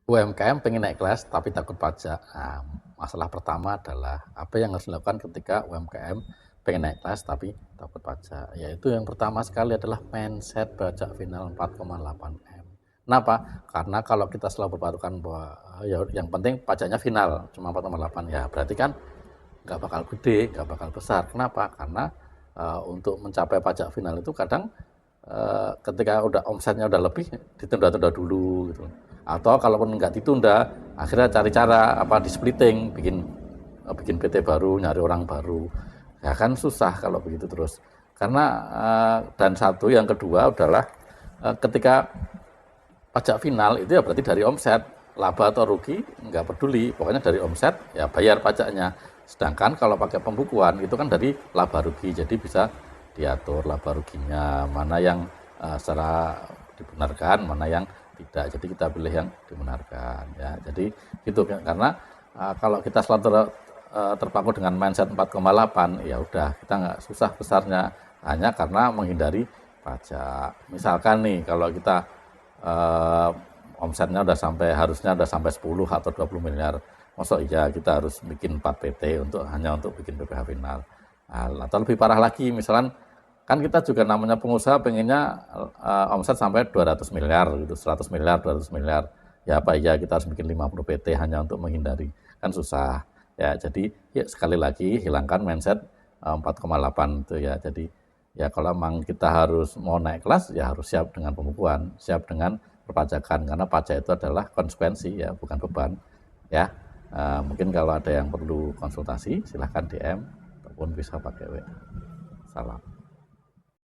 UMKM pengen naik kelas tapi takut pajak. Nah, masalah pertama adalah apa yang harus dilakukan ketika UMKM pengen naik kelas tapi takut pajak. Yaitu yang pertama sekali adalah mindset pajak final 4,8 M. Kenapa? Karena kalau kita selalu berpatokan bahwa ya yang penting pajaknya final cuma 4,8 ya berarti kan nggak bakal gede, nggak bakal besar. Kenapa? Karena untuk mencapai pajak final itu kadang ketika udah omsetnya udah lebih ditunda-tunda dulu gitu. Atau kalaupun nggak ditunda, akhirnya cari cara apa di splitting, bikin PT baru, nyari orang baru. Ya kan susah kalau begitu terus. Karena dan satu yang kedua adalah ketika pajak final itu ya berarti dari omset, laba atau rugi nggak peduli, pokoknya dari omset ya bayar pajaknya. Sedangkan kalau pakai pembukuan itu kan dari laba rugi, jadi bisa diatur laba ruginya, mana yang secara dibenarkan, mana yang tidak. Jadi kita pilih yang dibenarkan ya. Jadi gitu karena kalau kita selalu terpaku dengan mindset 4,8 ya udah kita nggak susah besarnya hanya karena menghindari pajak. Misalkan nih kalau kita omsetnya harusnya udah sampai 10 atau 20 miliar. Masa iya kita harus bikin 4 PT hanya untuk bikin PPh final. Nah, atau lebih parah lagi, misalkan kan kita juga namanya pengusaha pengennya omset sampai 200 miliar gitu, 100 miliar, 200 miliar. Ya apa iya kita harus bikin 50 PT hanya untuk menghindari, kan susah. Ya jadi ya sekali lagi hilangkan mindset 4,8 itu ya. Jadi ya kalau memang kita harus mau naik kelas ya harus siap dengan pembukuan, siap dengan perpajakan karena pajak itu adalah konsekuensi ya bukan beban ya. Mungkin kalau ada yang perlu konsultasi silahkan DM ataupun bisa pakai WA. Salam.